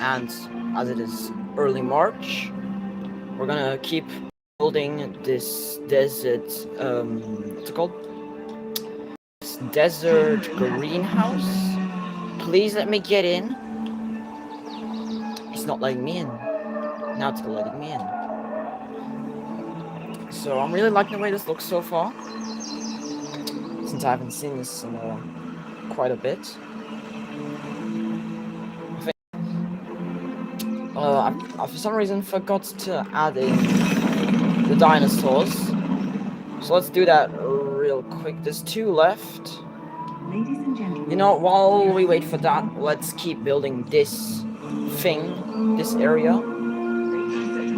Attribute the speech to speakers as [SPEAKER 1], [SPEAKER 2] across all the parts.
[SPEAKER 1] and as it is early March, we're gonna keep building this desert, what's it called? This desert greenhouse. Please let me get in. It's not letting me in. Now it's letting me in. So I'm really liking the way this looks so far, since I haven't seen this in quite a bit. I for some reason forgot to add in the dinosaurs. So let's do that real quick. There's 2 left.
[SPEAKER 2] Ladies and gentlemen,
[SPEAKER 1] You know, while we wait for that, let's keep building this thing, this area.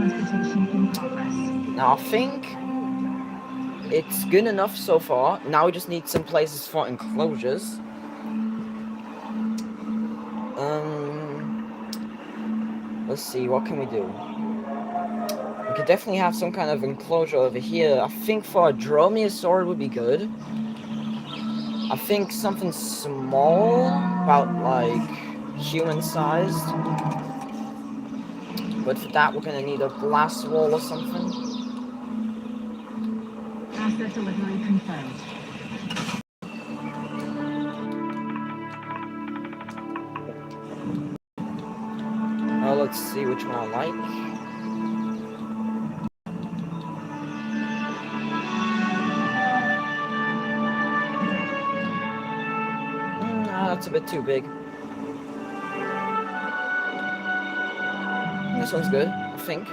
[SPEAKER 2] transportation in progress.
[SPEAKER 1] Now I think it's good enough so far. Now we just need some places for enclosures. Let's see, what can we do? We could definitely have some kind of enclosure over here. I think for a dromaeosaur would be good. I think something small, about like human-sized. But for that, we're gonna need a glass wall or something.
[SPEAKER 2] Asset delivery confirmed.
[SPEAKER 1] Well, let's see which one I like. That's a bit too big. This one's good, I think.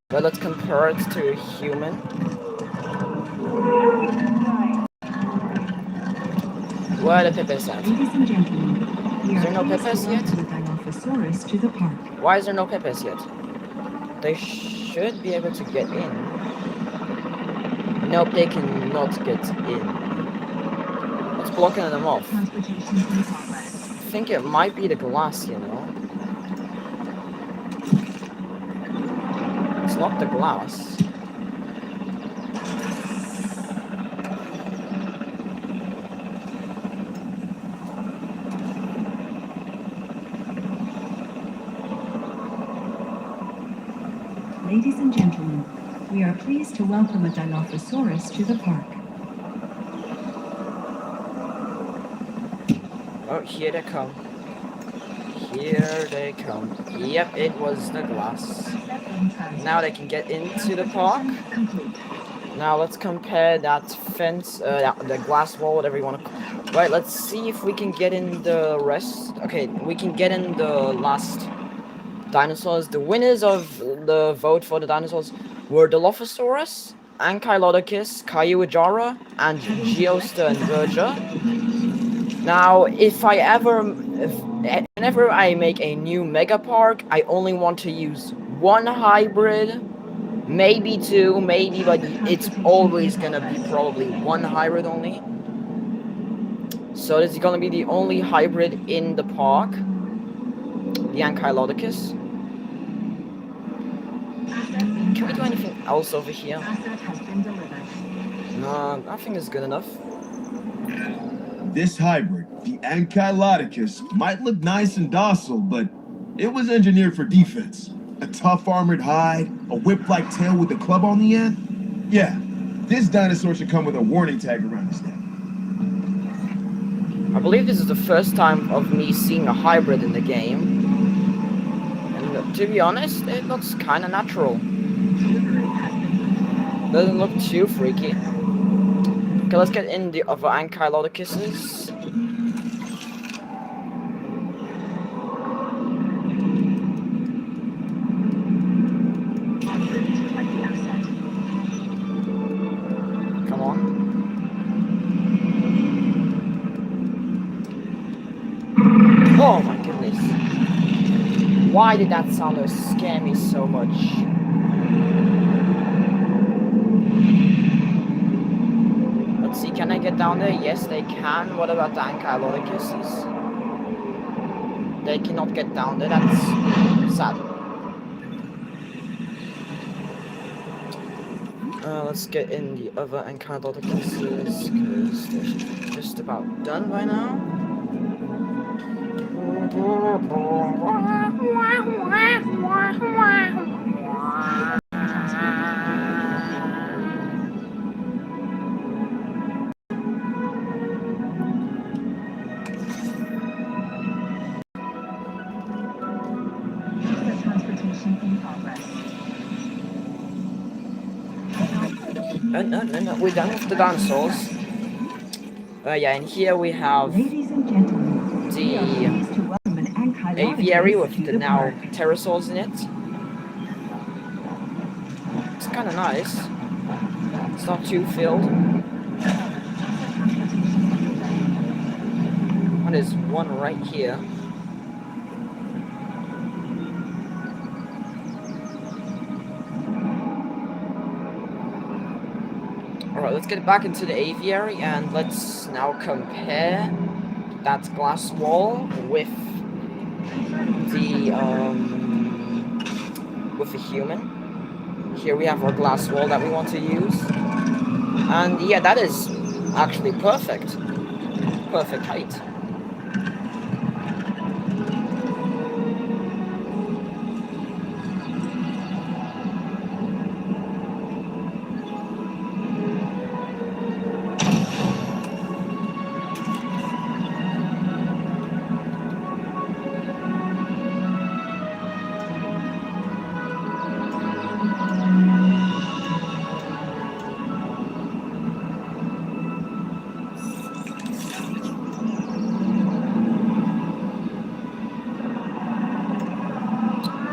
[SPEAKER 1] But let's compare it to a human. Where are the peppers at?
[SPEAKER 2] Ladies and gentlemen, we
[SPEAKER 1] Is there no
[SPEAKER 2] are pleased
[SPEAKER 1] peppers
[SPEAKER 2] to
[SPEAKER 1] yet?
[SPEAKER 2] welcome the Dilophosaurus to the park.
[SPEAKER 1] Why is there no peppers yet? They should be able to get in. Nope, they cannot get in. What's blocking them off?
[SPEAKER 2] Transportation in progress.
[SPEAKER 1] I think it might be the glass, you know. It's not the glass.
[SPEAKER 2] Ladies and gentlemen, we are pleased to welcome a Dilophosaurus to the park.
[SPEAKER 1] Oh, here they come. Here they come. Yep, it was the glass. Now they can get into the park.
[SPEAKER 2] Complete.
[SPEAKER 1] Now let's compare that fence, the glass wall, whatever you want to call it. Right, let's see if we can get in the rest. Okay, we can get in the last dinosaurs. The winners of the vote for the dinosaurs were Dilophosaurus, Ankylodocus, Kayuajara, and Geoster and Verger. Now, whenever I make a new mega park, I only want to use 1 hybrid, maybe 2, maybe, but it's always gonna be probably 1 hybrid only. So this is gonna be the only hybrid in the park, the Ankylodocus. Can we do anything else over here?
[SPEAKER 2] Asset has been delivered.
[SPEAKER 1] No, I think it's good enough.
[SPEAKER 3] This hybrid, the Ankylodocus, might look nice and docile, but it was engineered for defense. A tough armored hide, a whip-like tail with a club on the end. Yeah, this dinosaur should come with a warning tag around his neck.
[SPEAKER 1] I believe this is the first time of me seeing a hybrid in the game. And to be honest, it looks kind of natural. Doesn't look too freaky. Okay, let's get in the other Ankylodocuses. Come on. Oh my goodness. Why did that sounder scare me so much? Let's see, can I get down there? Yes, they can. What about the Ankylodocuses? They cannot get down there. That's sad. Let's get in the other Ankylodocuses, because they're just about done by now. No, we're done with the dinosaurs. Yeah, and here we have
[SPEAKER 2] Ladies and gentlemen, we are
[SPEAKER 1] the
[SPEAKER 2] pleased to welcome an ankylosing
[SPEAKER 1] aviary
[SPEAKER 2] to
[SPEAKER 1] with the
[SPEAKER 2] the
[SPEAKER 1] now
[SPEAKER 2] park.
[SPEAKER 1] pterosaurs in it. It's kind of nice. It's not too filled. And there's one right here. Alright, let's get back into the aviary and let's now compare that glass wall with the human. Here we have our glass wall that we want to use. And yeah, that is actually perfect. Perfect height.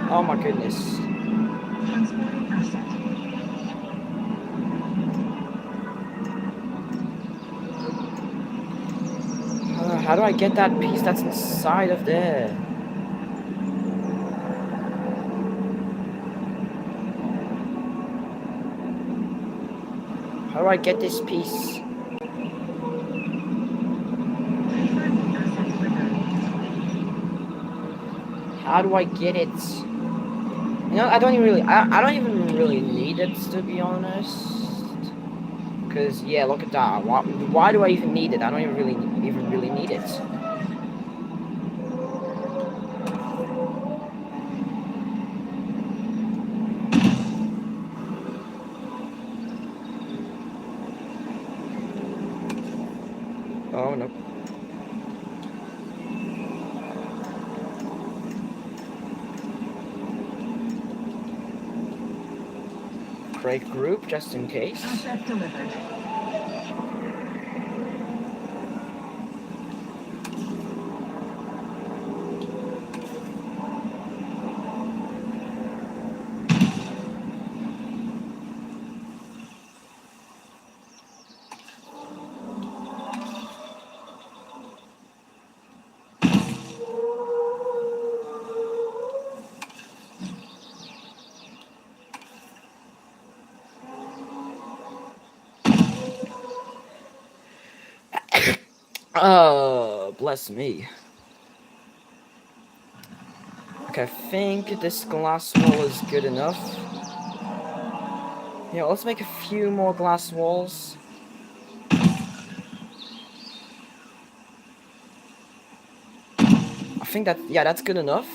[SPEAKER 1] Oh my goodness.
[SPEAKER 2] Transferring asset.
[SPEAKER 1] How do I get that piece that's inside of there? How do I get this piece? How do I get it? You know, I don't even really need it, to be honest. Cause yeah, look at that. Why do I even need it? I don't even really need it. Oh no. Create group just in case.
[SPEAKER 2] Asset delivered.
[SPEAKER 1] Bless me. Okay, I think this glass wall is good enough. Yeah, let's make a few more glass walls. I think that, yeah, that's good enough.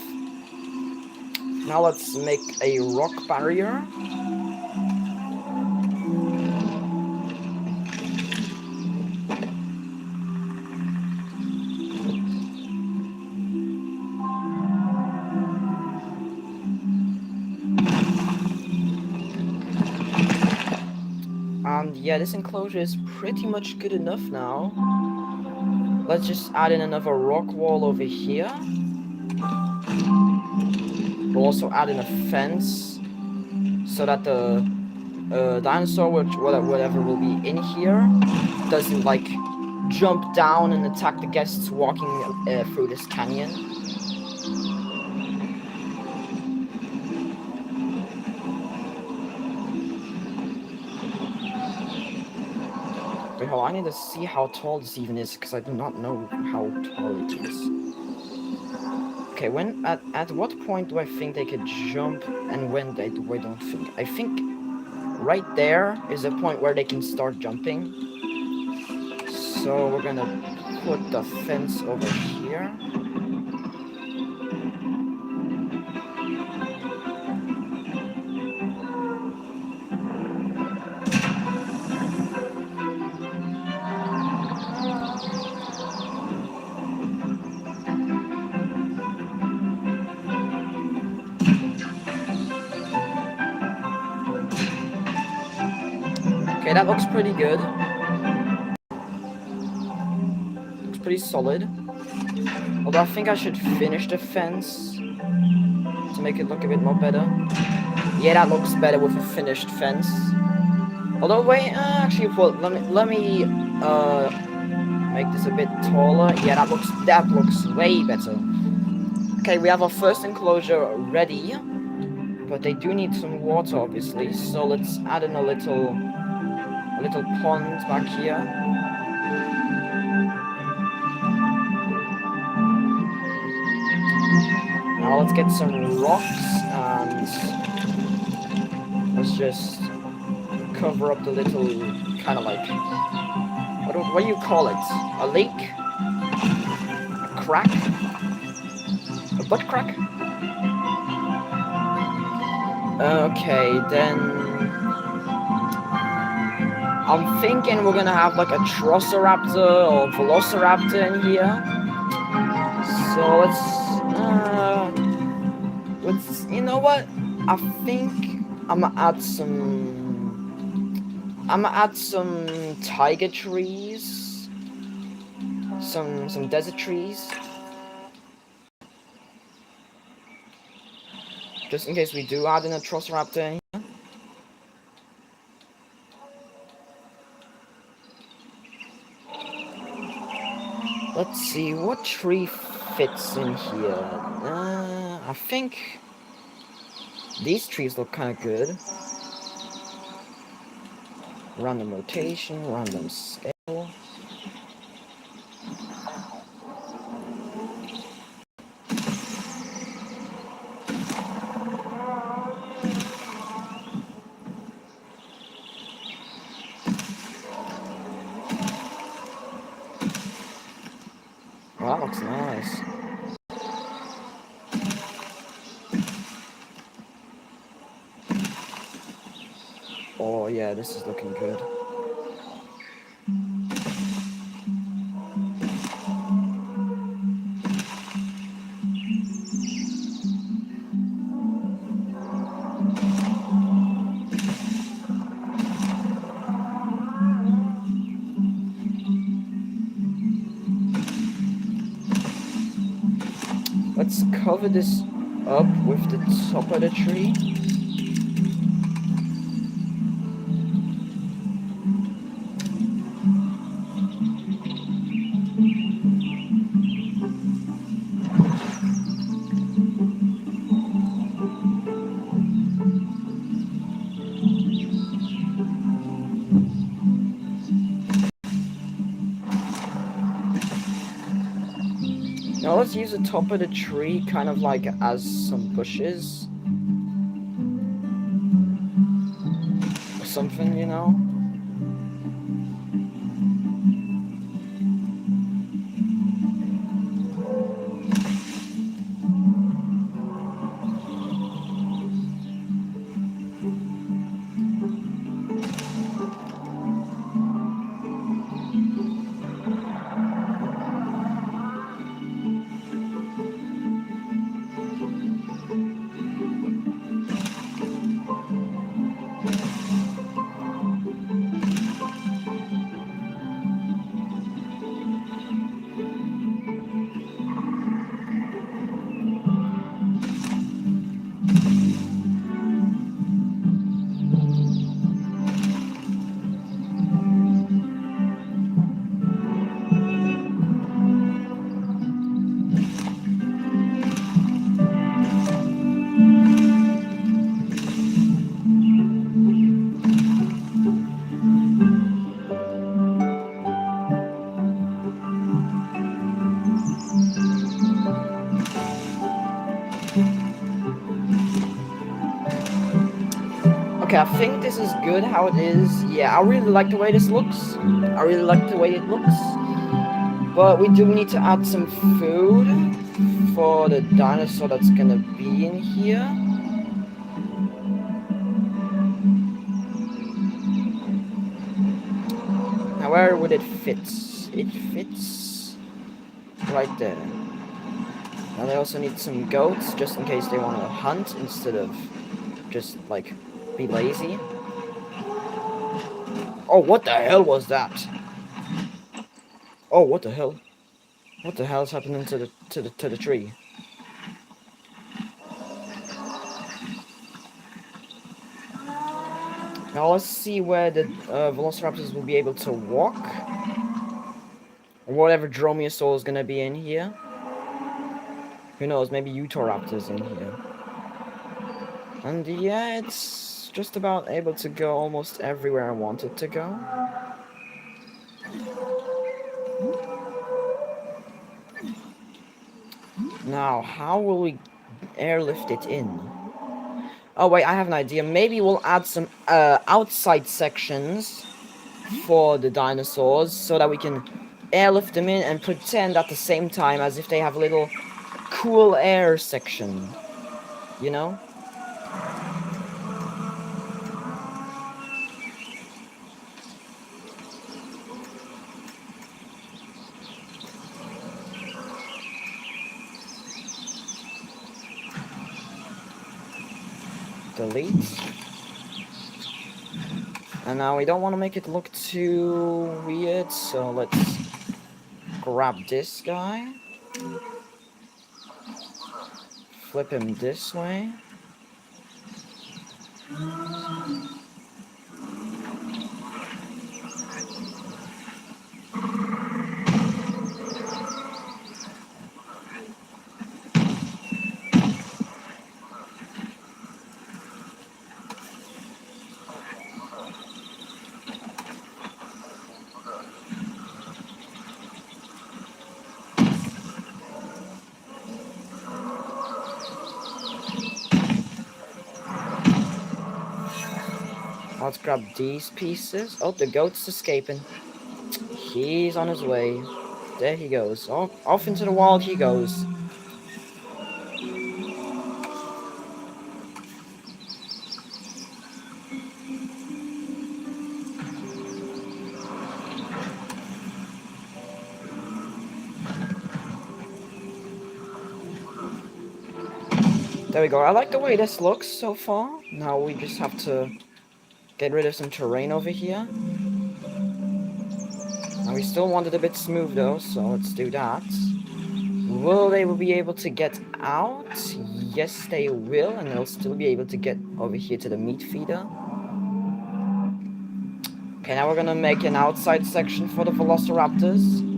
[SPEAKER 1] Now let's make a rock barrier. And yeah, this enclosure is pretty much good enough now. Let's just add in another rock wall over here. We'll also add in a fence so that the dinosaur, whatever will be in here, doesn't like jump down and attack the guests walking through this canyon. Wait, hold on, I need to see how tall this even is, because I do not know how tall it is. Okay, at what point do I think they could jump, and when I don't think? I think right there is a point where they can start jumping. So we're gonna put the fence over here. Okay, Okay, that looks pretty good. Looks pretty solid. Although I think I should finish the fence to make it look a bit more better. Yeah, that looks better with a finished fence. Although wait, actually, well, let me make this a bit taller. Yeah, that looks way better. Okay, we have our first enclosure ready, but they do need some water, obviously. So let's add in a little pond back here. Now let's get some rocks and let's just cover up the little kind of like what do you call it? A leak? A crack? A butt crack? Okay, then I'm thinking we're gonna have like a Trossoraptor or Velociraptor in here. So let's you know what? I think I'm gonna add some tiger trees, some desert trees, just in case we do add in a Trossoraptor in here. Let's see, what tree fits in here? I think these trees look kind of good. Random rotation, random scale. Wow, that looks nice. Oh yeah, this is looking good. Let's cover this up with the top of the tree. Now let's use the top of the tree kind of like as some bushes. Or something, you know? Okay, I think this is good how it is. Yeah, I really like the way this looks. I really like the way it looks. But we do need to add some food for the dinosaur that's gonna be in here. Now where would it fit? It fits right there. Now they also need some goats just in case they want to hunt instead of just like be lazy. Oh, what the hell was that? Oh, what the hell? What the hell is happening to the tree? Now let's see where the Velociraptors will be able to walk. Or whatever Dromaeosaur is gonna be in here. Who knows, maybe Utahraptor's in here. And yeah, it's just about able to go almost everywhere I want it to go. Now, how will we airlift it in? Oh wait, I have an idea. Maybe we'll add some outside sections for the dinosaurs so that we can airlift them in and pretend at the same time as if they have a little cool air section. You know? Delete. And now we don't want to make it look too weird, so let's grab this guy. Flip him this way. Let's grab these pieces. Oh, the goat's escaping. He's on his way. There he goes. Oh, off into the wild he goes. There we go. I like the way this looks so far. Now we just have to get rid of some terrain over here. And we still want it a bit smooth though, so let's do that. Will they be able to get out? Yes, they will, and they'll still be able to get over here to the meat feeder. Okay, now we're gonna make an outside section for the Velociraptors.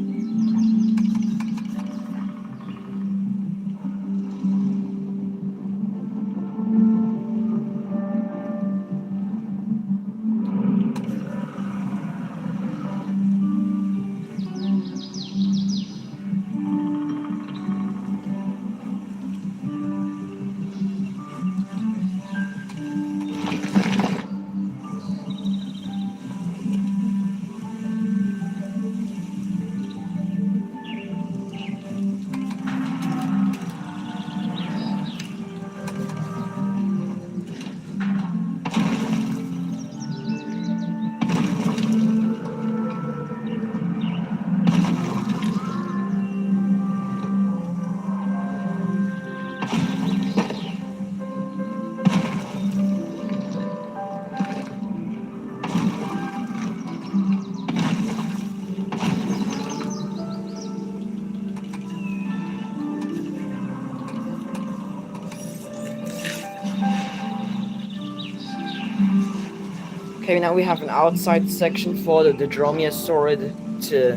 [SPEAKER 1] Okay, now we have an outside section for the Dromaeosaurid to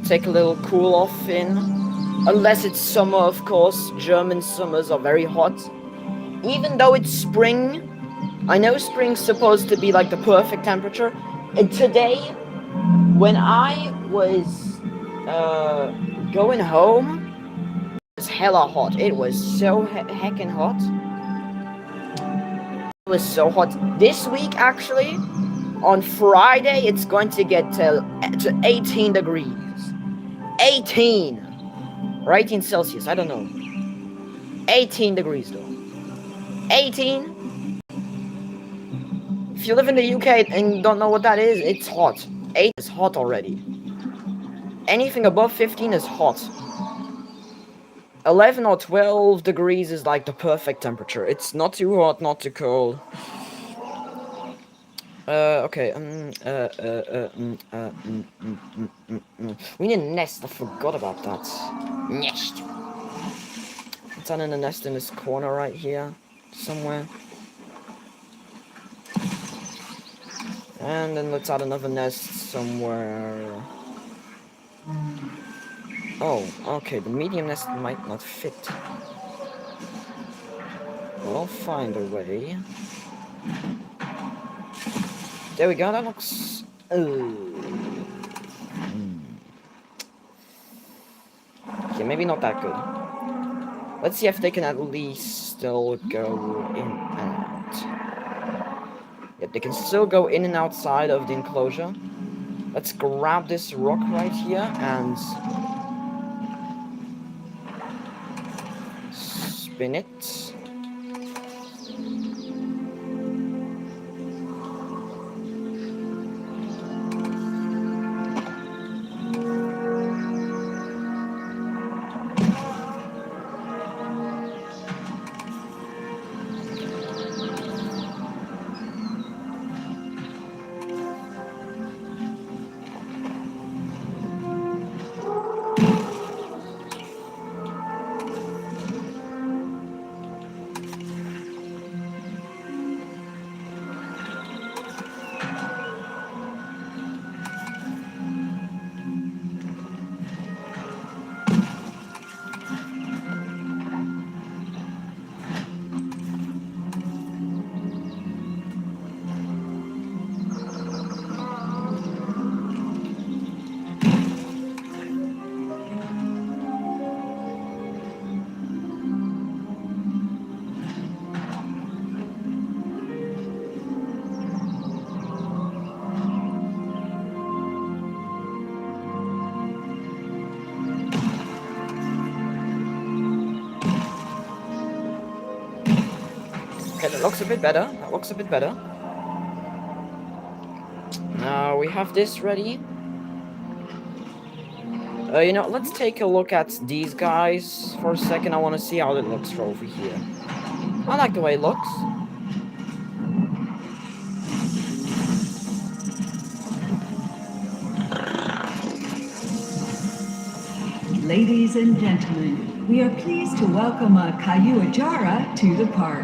[SPEAKER 1] take a little cool off in. Unless it's summer, of course. German summers are very hot. Even though it's spring, I know spring's supposed to be like the perfect temperature. And today, when I was going home, it was hella hot. It was so heckin' hot. It was so hot. This week, actually, on Friday, it's going to get to 18 degrees. 18! Or 18 Celsius, I don't know. 18 degrees, though. 18? If you live in the UK and you don't know what that is, it's hot. 8 is hot already. Anything above 15 is hot. 11 or 12 degrees is like the perfect temperature. It's not too hot, not too cold. Okay. We need a nest. I forgot about that. Nest. Let's add in a nest in this corner right here, somewhere. And then let's add another nest somewhere. Oh, okay. The medium nest might not fit. We'll find a way. There we go. That looks. Yeah, maybe not that good. Let's see if they can at least still go in and out. Yep, they can still go in and outside of the enclosure. Let's grab this rock right here and spin it. Okay, that looks a bit better. That looks a bit better. Now we have this ready. You know, let's take a look at these guys for a second. I want to see how it looks from over here. I like the way it looks.
[SPEAKER 2] Ladies and gentlemen, we are pleased to welcome a Caillou Ajara to the park.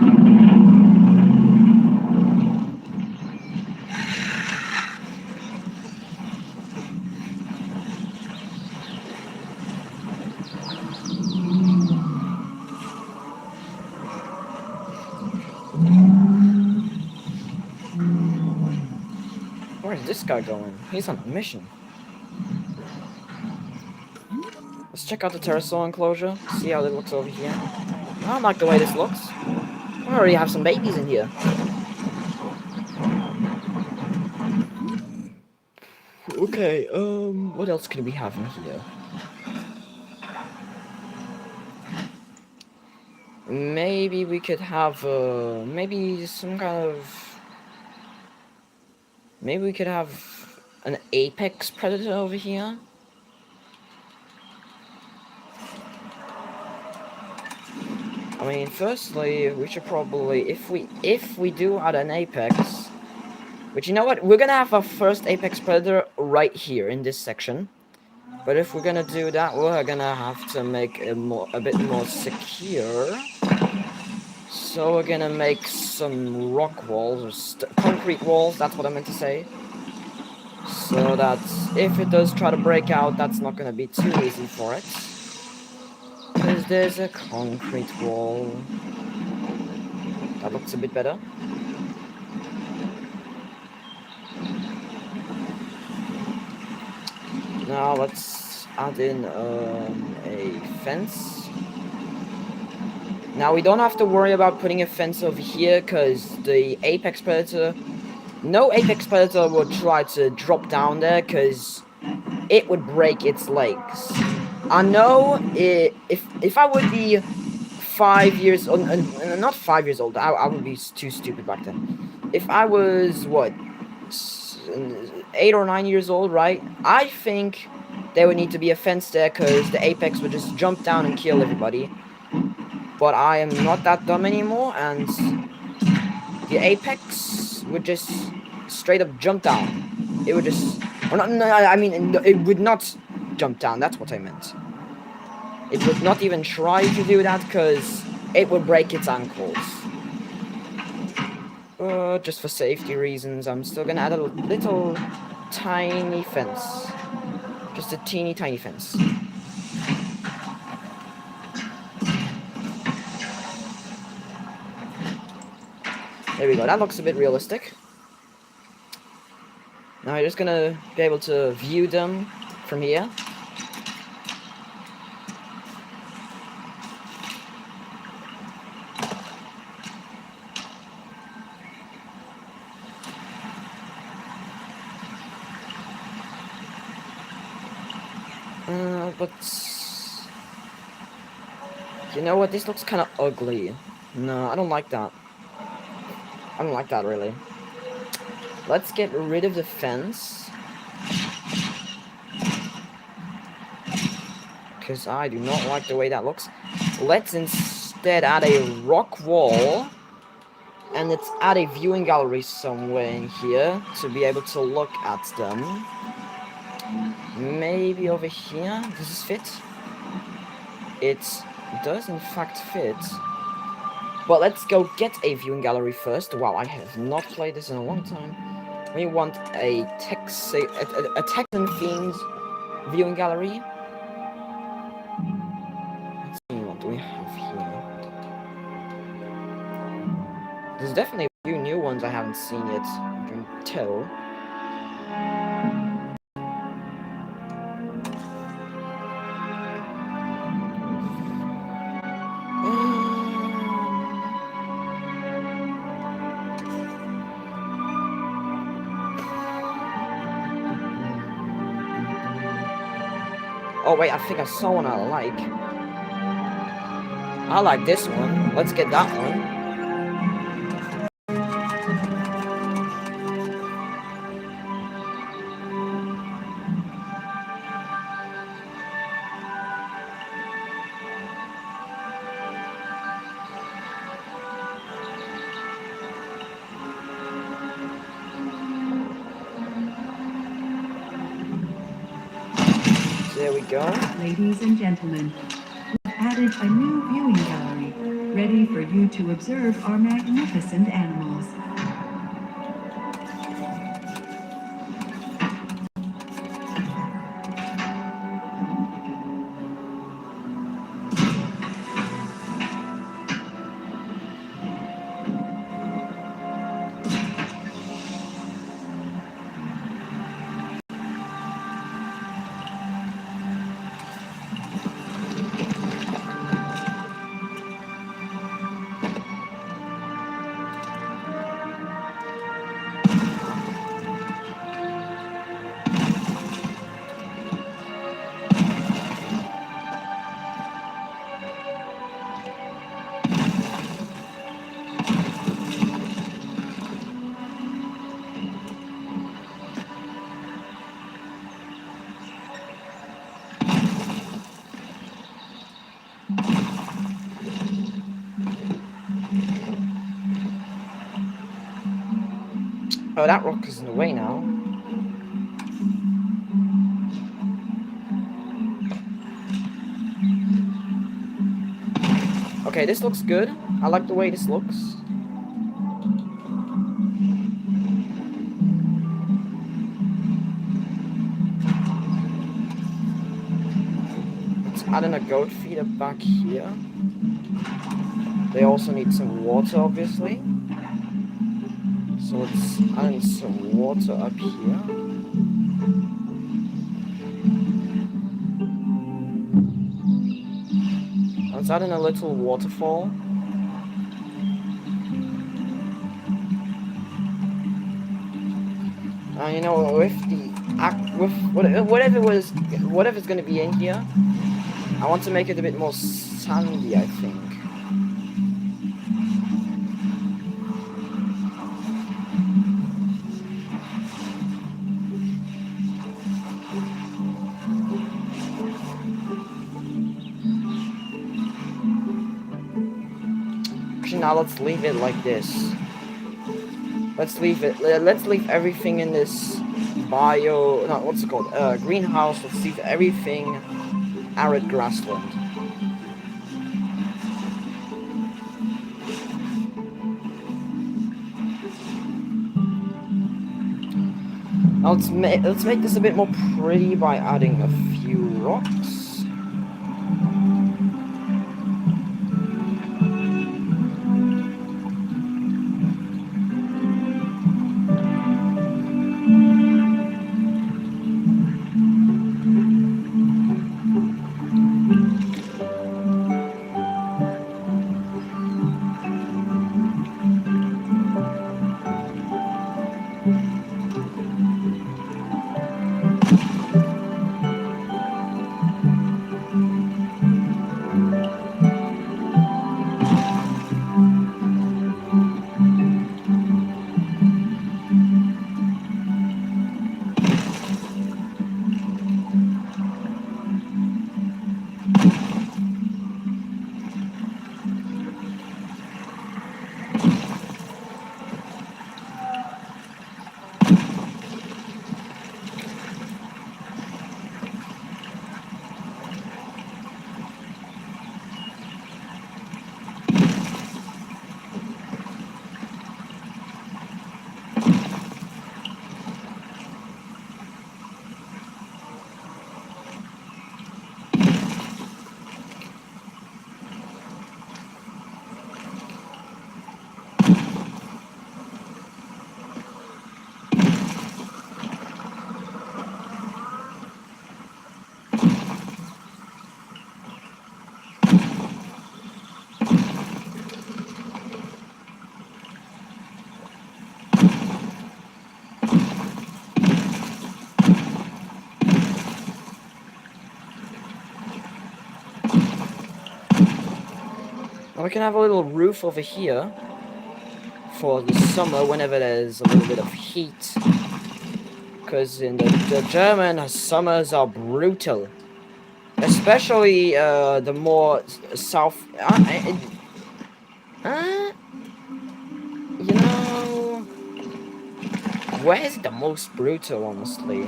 [SPEAKER 1] Where's this guy going? He's on a mission. Let's check out the pterosaur enclosure, see how it looks over here. I don't like the way this looks. I already have some babies in here. Okay, what else can we have in here? Maybe we could have, maybe some kind of... Maybe we could have an apex predator over here. I mean, firstly, we should probably, if we do add an apex, which, you know what, we're gonna have our first apex predator right here in this section. But if we're gonna do that, we're gonna have to make it a bit more secure. So we're gonna make some rock walls, or concrete walls, that's what I meant to say. So that if it does try to break out, that's not gonna be too easy for it. Because there's a concrete wall. That looks a bit better. Now let's add in a fence. Now we don't have to worry about putting a fence over here because the apex predator, no apex predator would try to drop down there because it would break its legs. I know if I would be 5 years old, not 5 years old, I would be too stupid back then. If I was, what, 8 or 9 years old, right? I think there would need to be a fence there because the apex would just jump down and kill everybody. But I am not that dumb anymore, and the apex would just straight up jump down. It would just, or not, no, I mean, it would not jump down. That's what I meant. It would not even try to do that because it would break its ankles. Just for safety reasons, I'm still gonna add a little tiny fence. Just a teeny tiny fence. There we go, that looks a bit realistic. Now you're just gonna be able to view them from here. But you know what? This looks kind of ugly. No, I don't like that. I don't like that really. Let's get rid of the fence, because I do not like the way that looks. Let's instead add a rock wall, and let's add a viewing gallery somewhere in here to be able to look at them. Maybe over here. Does this fit? It does in fact fit. But let's go get a viewing gallery first. Wow, I have not played this in a long time. We want a Texan themed viewing gallery. Let's see, what do we have here? There's definitely a few new ones I haven't seen yet. I can tell. Oh wait, I think I saw one I like. I like this one. Let's get that one. There we go.
[SPEAKER 2] Ladies and gentlemen, we've added a new viewing gallery, ready for you to observe our magnificent animals.
[SPEAKER 1] Oh, that rock is in the way now. Okay, this looks good. I like the way this looks. Let's add in a goat feeder back here. They also need some water, obviously. So let's add in some water up here. Let's add in a little waterfall. You know, with whatever's going to be in here, I want to make it a bit more sandy, I think. Now let's leave it like this. Let's leave it. Let's leave everything in this bio. No, what's it called? Greenhouse. Let's leave everything arid grassland. Now let's make this a bit more pretty by adding a few rocks. Now we can have a little roof over here for the summer whenever there's a little bit of heat. Because in the German summers are brutal. Especially the more south... you know... Where is the most brutal, honestly?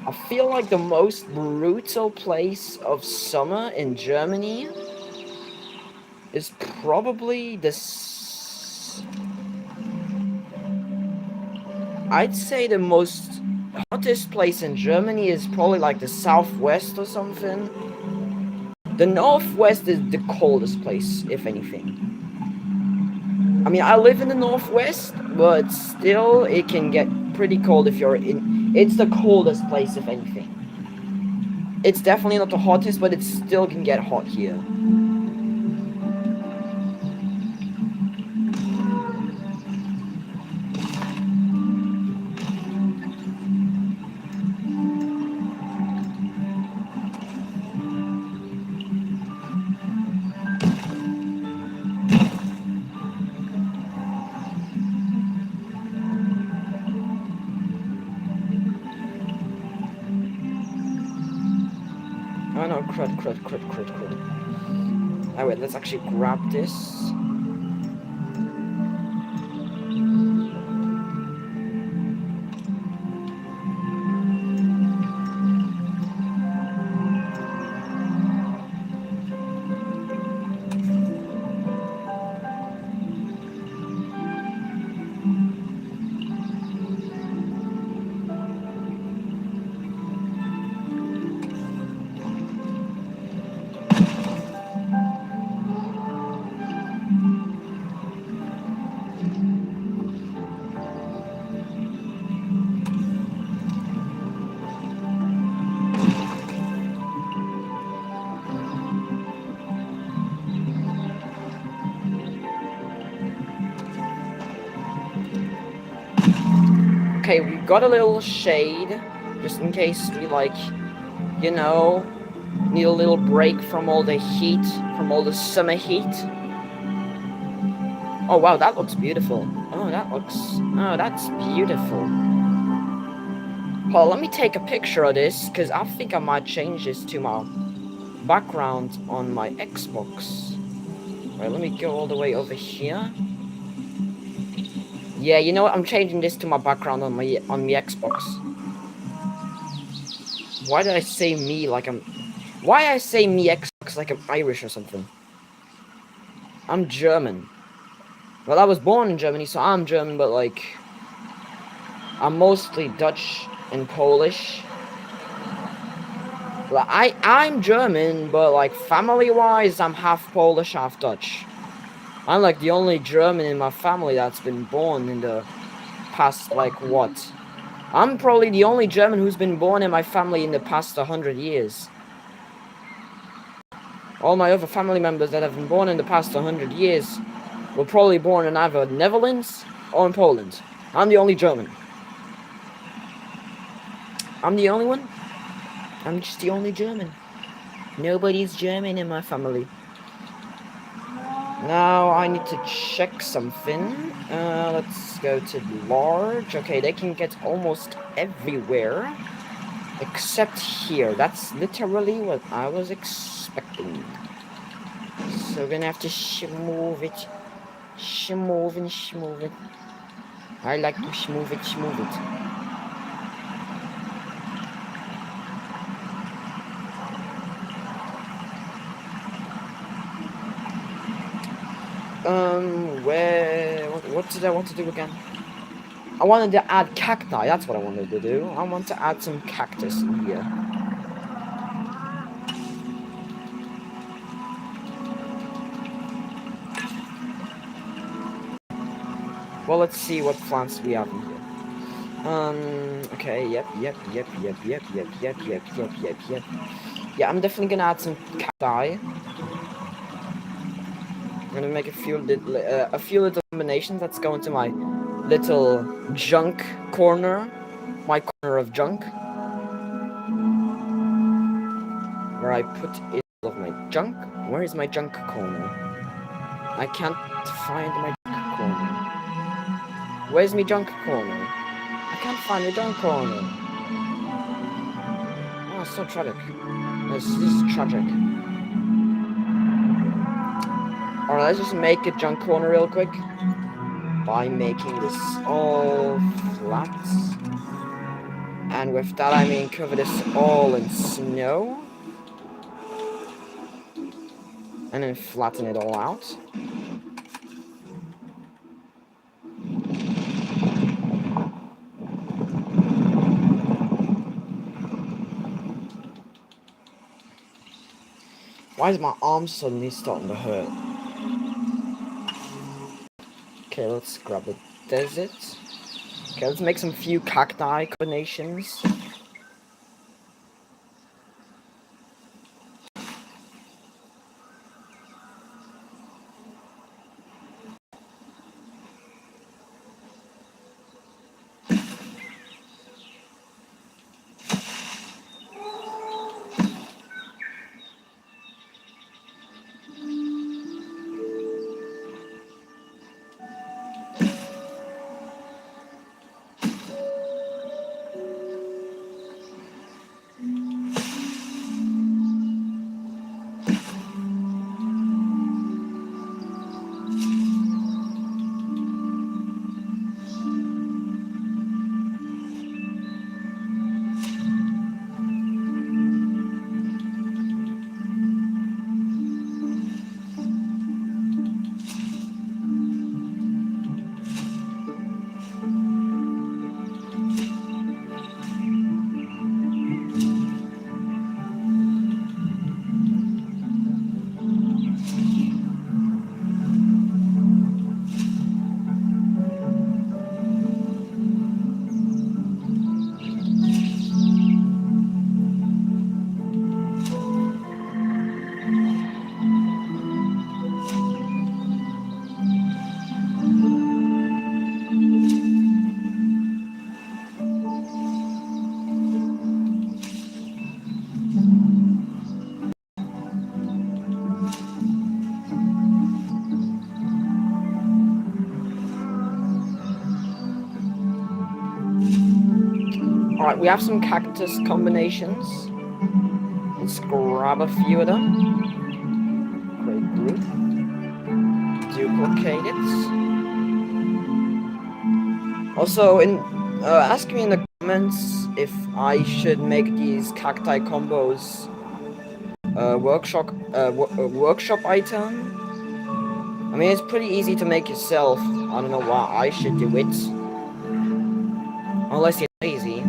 [SPEAKER 1] I feel like the most brutal place of summer in Germany is probably this. I'd say the most hottest place in Germany is probably like the southwest or something. The northwest is the coldest place, if anything. I mean, I live in the northwest, but still it can get pretty cold if you're in. It's the coldest place, if anything. It's definitely not the hottest, but it still can get hot here. Oh no, crud. Oh wait, let's actually grab this. Okay, we got a little shade, just in case we, like, you know, need a little break from all the heat, from all the summer heat. Oh wow, that looks beautiful. Oh, that's beautiful. Hold on, let me take a picture of this, because I think I might change this to my background on my Xbox. Right, let me go all the way over here. Yeah, you know what? I'm changing this to my background on my Xbox. Why did I say me like I'm? Why I say me Xbox like I'm Irish or something? I'm German. Well, I was born in Germany, so I'm German, but like I'm mostly Dutch and Polish. Like I'm German, but like family-wise, I'm half Polish, half Dutch. I'm like the only German in my family that's been born in the past, like, what? I'm probably the only German who's been born in my family in the past 100 years. All my other family members that have been born in the past 100 years were probably born in either Netherlands or in Poland. I'm the only German. I'm the only one. I'm just the only German. Nobody's German in my family. Now I need to check something. Let's go to large. Okay, they can get almost everywhere. Except here. That's literally what I was expecting. So we're gonna have to move it. Schmove it. I like to schmove it. What did I want to do again? I wanted to add cacti, that's what I wanted to do. I want to add some cactus in here. Well, let's see what plants we have in here. Okay, yep. Yeah, I'm definitely gonna add some cacti. I'm gonna make a few little combinations. Let's go into my little junk corner. My corner of junk. Where I put in all of my junk. Where is my junk corner? I can't find my junk corner. Where's my junk corner? I can't find my junk corner. Oh, it's so tragic. This is tragic. Alright, let's just make a junk corner real quick. By making this all flat. And with that I mean cover this all in snow. And then flatten it all out. Why is my arm suddenly starting to hurt? Okay, let's grab the desert. Okay, let's make some few cacti combinations. Alright, we have some cactus combinations. Let's grab a few of them. Create group. Duplicate it. Also, ask me in the comments if I should make these cacti combos workshop item. I mean, it's pretty easy to make yourself. I don't know why I should do it, unless you're lazy.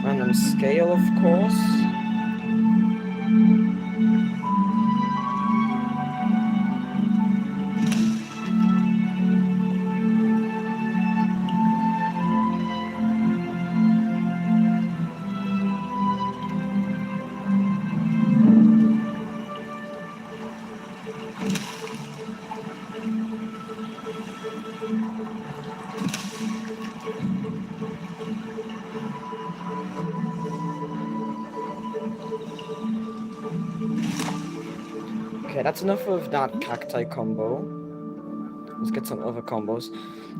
[SPEAKER 1] Random scale, of course. Okay, that's enough of that cacti combo. Let's get some other combos.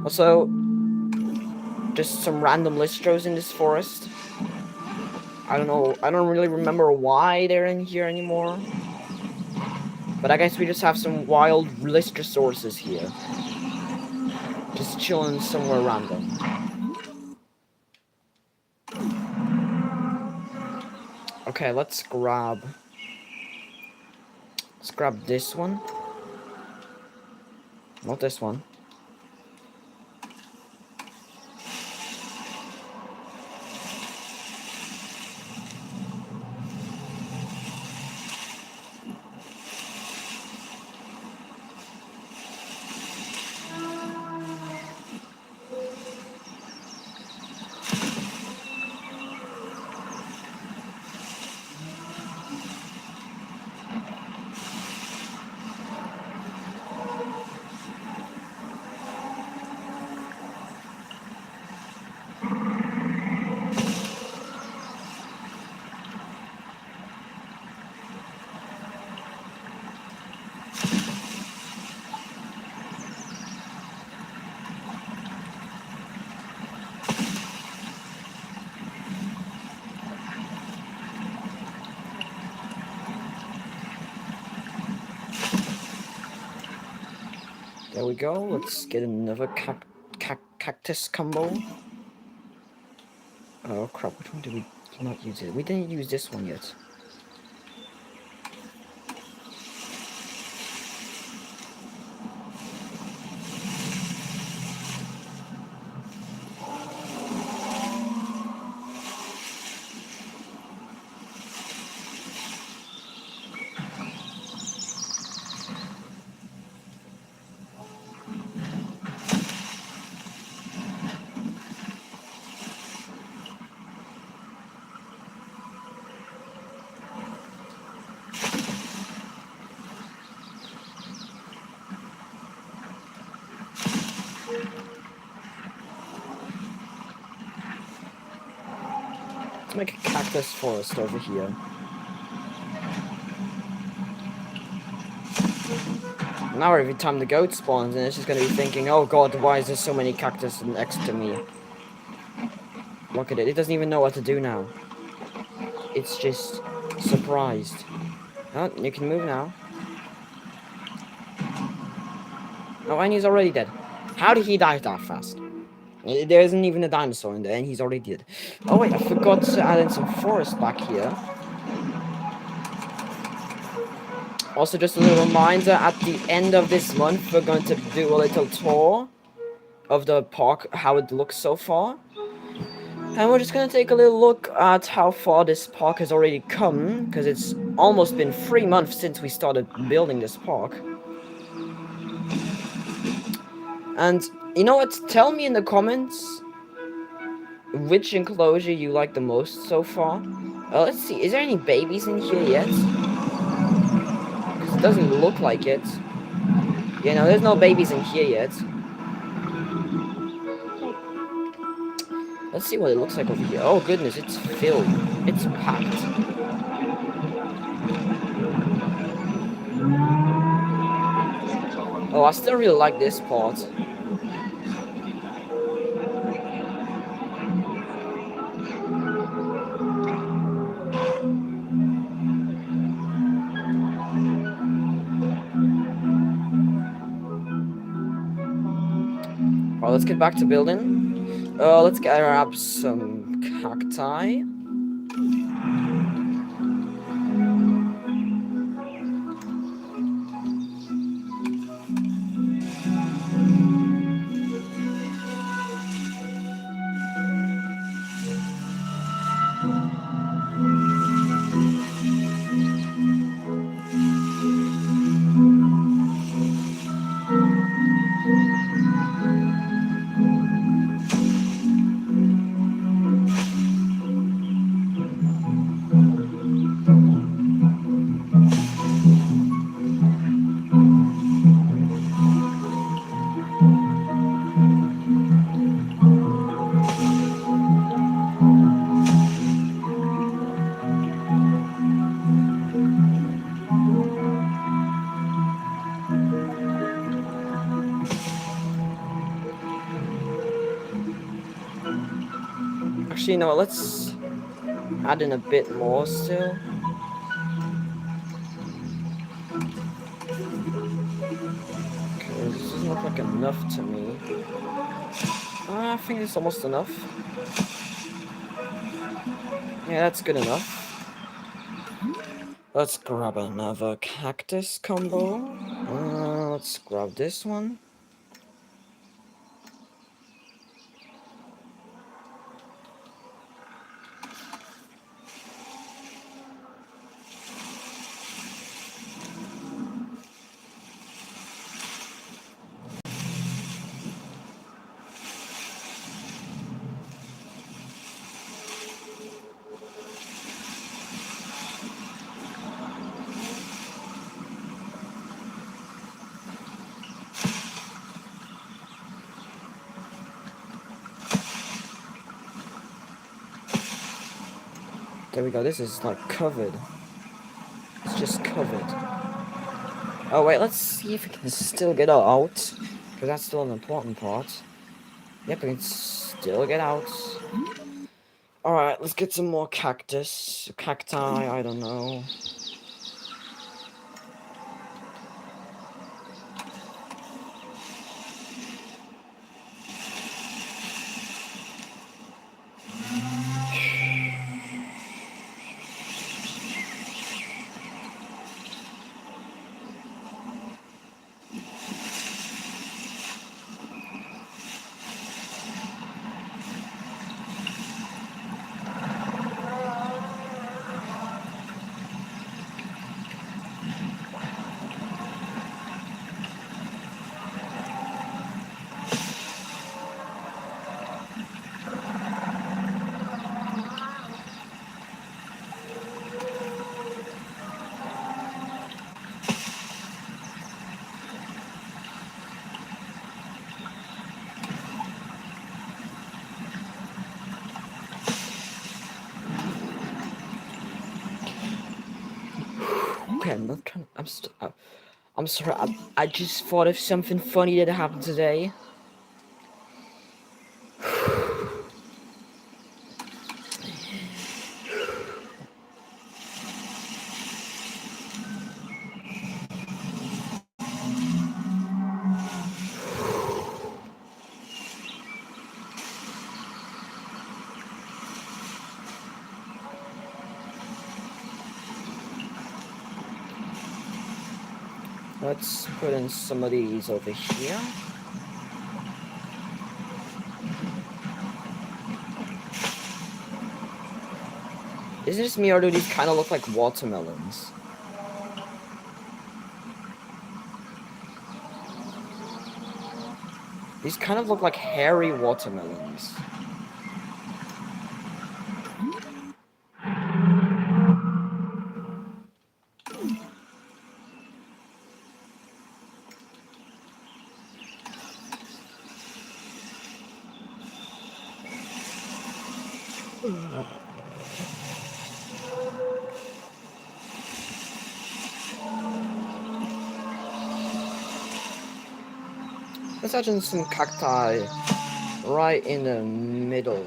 [SPEAKER 1] Also, just some random listros in this forest. I don't know, I don't really remember why they're in here anymore. But I guess we just have some wild listrosaurus here. Just chilling somewhere random. Okay, let's grab this one. Not this one. There we go. Let's get another cactus combo. Oh crap, which one did we not use it? We didn't use this one yet. Let's make a cactus forest over here. Now every time the goat spawns and it's just gonna be thinking, oh god, why is there so many cactus next to me? Look at it, it doesn't even know what to do now. It's just surprised. Oh, you can move now. Oh, and he's already dead. How did he die that fast? There isn't even a dinosaur in there, and he's already dead. Oh wait, I forgot to add in some forest back here. Also, just a little reminder, at the end of this month, we're going to do a little tour of the park, how it looks so far. And we're just going to take a little look at how far this park has already come, because it's almost been 3 months since we started building this park. And you know what? Tell me in the comments which enclosure you like the most so far. Let's see. Is there any babies in here yet? Because it doesn't look like it. Yeah, no, there's no babies in here yet. Let's see what it looks like over here. Oh goodness, it's filled. It's packed. Oh, I still really like this part. Alright, let's get back to building. Let's grab some cacti. Actually, no, let's add in a bit more still. Okay, this doesn't look like enough to me. I think it's almost enough. Yeah, that's good enough. Let's grab another cactus combo. Let's grab this one. There we go, this is like covered. It's just covered. Oh wait, let's see if we can still get out. Because that's still an important part. Yep, we can still get out. Alright, let's get some more cactus. Cacti, I don't know. Okay, I'm sorry, I just thought of something funny that happened today. Let's put in some of these over here. Is it just me, or do these kind of look like watermelons? These kind of look like hairy watermelons. Let's add in some cacti right in the middle.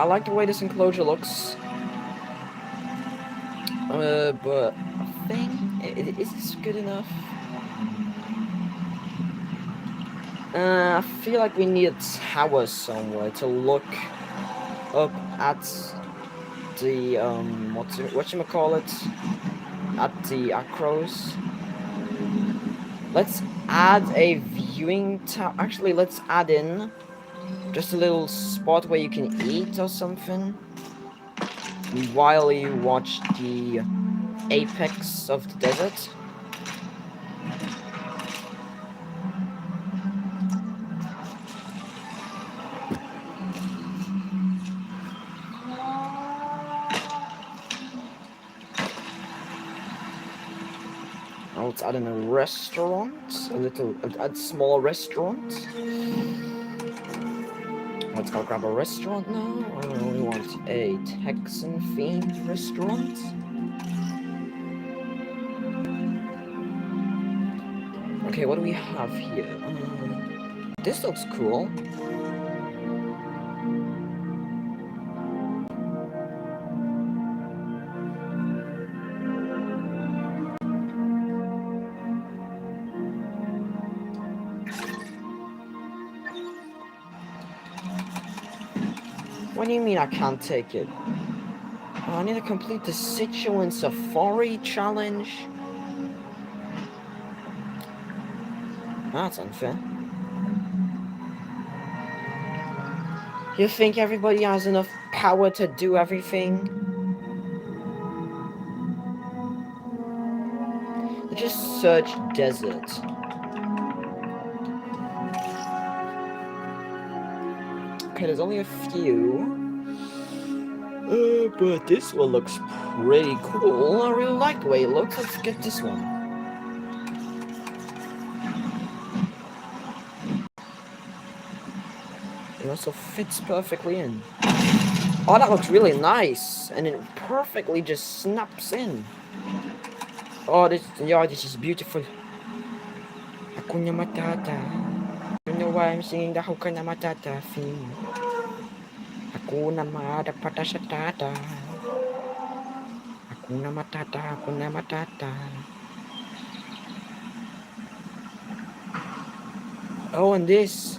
[SPEAKER 1] I like the way this enclosure looks. But I think is this good enough? I feel like we need a tower somewhere to look up at the whatchamacallit, at the acros. Let's add a viewing tower. Actually, let's add in just a little spot where you can eat or something while you watch the apex of the desert. Now let's add in a restaurant, a small restaurant. Let's go grab a restaurant now. We want a Texan themed restaurant. Okay, what do we have here? This looks cool. What do you mean I can't take it? Oh, I need to complete the Sichuan Safari challenge. That's unfair. You think everybody has enough power to do everything? Just search desert. Okay, there's only a few. But this one looks pretty cool. I really like the way it looks. Let's get this one. It also fits perfectly in. Oh, that looks really nice. And it perfectly just snaps in. Oh, this is beautiful. Hakuna Matata. You know why I'm singing the Hakuna Matata theme? Hakuna Matata. Hakuna Matata, Hakuna Matata. Oh, and this.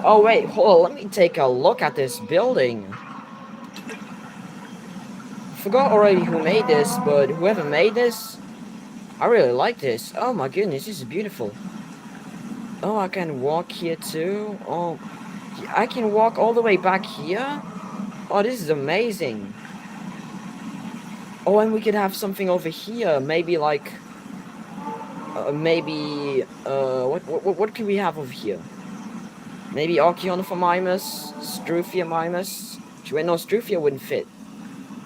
[SPEAKER 1] Oh, wait, hold on. Let me take a look at this building. Forgot already who made this, but whoever made this, I really like this. Oh my goodness, this is beautiful. Oh, I can walk here too. Oh, I can walk all the way back here. Oh, this is amazing. Oh, and we could have something over here. Maybe like, what can we have over here? Maybe Archaeophragmimus, Struthiomimus. Wait, no, Struthia wouldn't fit.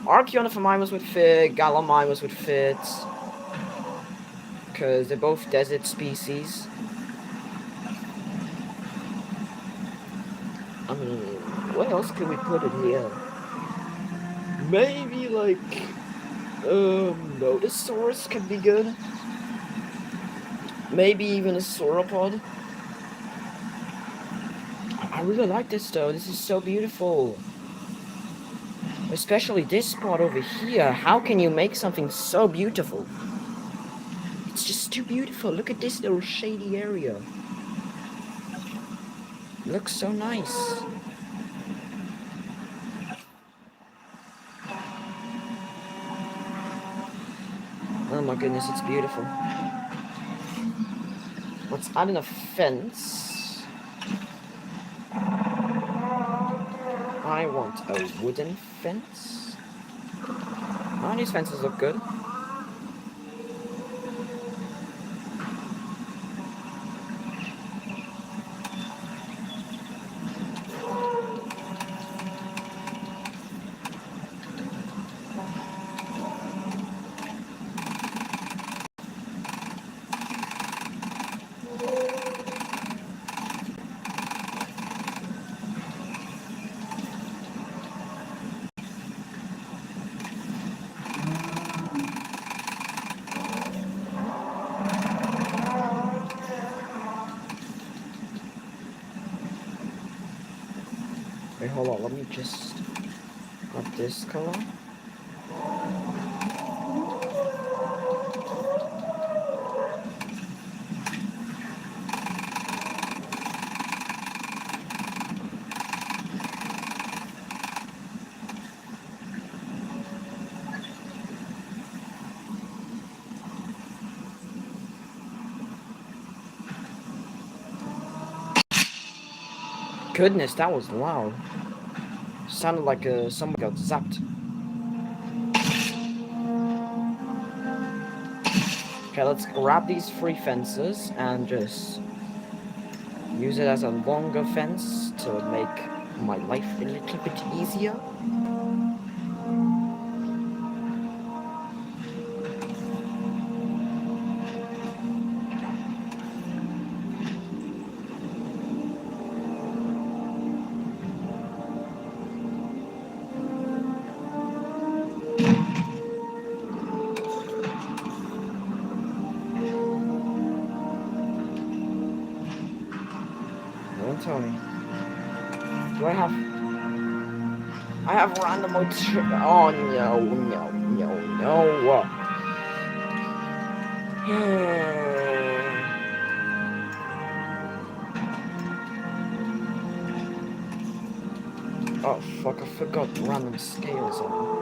[SPEAKER 1] Archaeophragmimus would fit. Gallimimus would fit. Because they're both desert species. I mean, what else could we put in here? Maybe like, Nodosaurus could be good. Maybe even a sauropod. I really like this though. This is so beautiful. Especially this spot over here. How can you make something so beautiful? It's just too beautiful. Look at this little shady area. It looks so nice. Oh my goodness, it's beautiful. Let's add in a fence. I want a wooden fence. Oh, these fences look good. Wait, hold on, let me just... of this color. Goodness, that was loud. Sounded like somebody got zapped. Okay, let's grab these 3 fences and just use it as a longer fence to make my life a little bit easier. Don't tell me. Do I have... I have random oh no, no, no, no. Oh fuck, I forgot random scales on.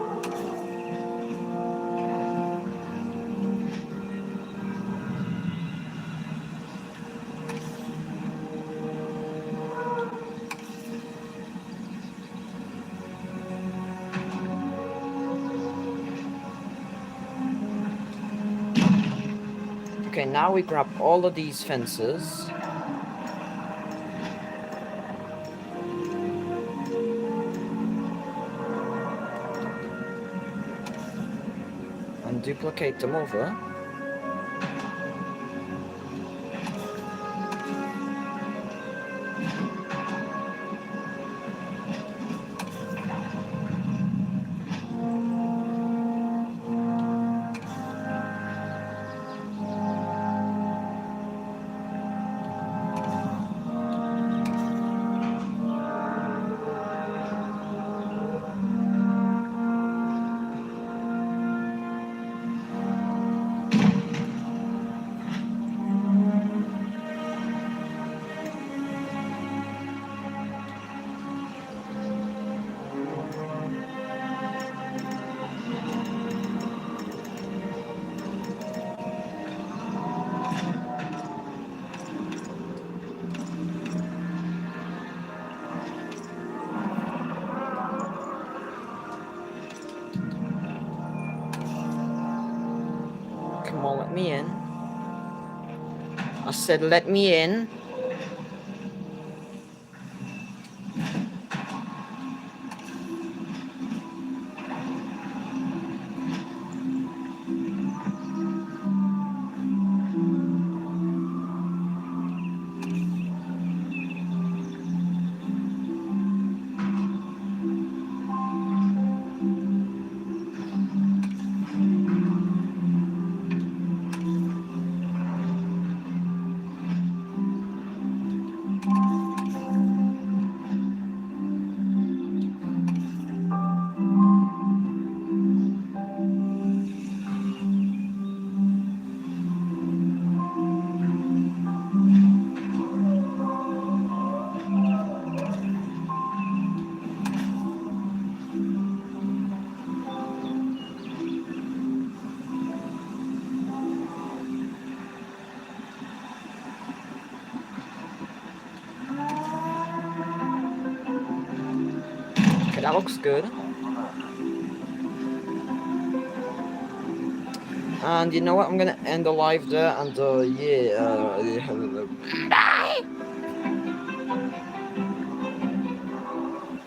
[SPEAKER 1] Okay, now we grab all of these fences. And duplicate them over. Come on, let me in. I said let me in. Okay, that looks good. And you know what? I'm gonna end the live there, and yeah. Bye.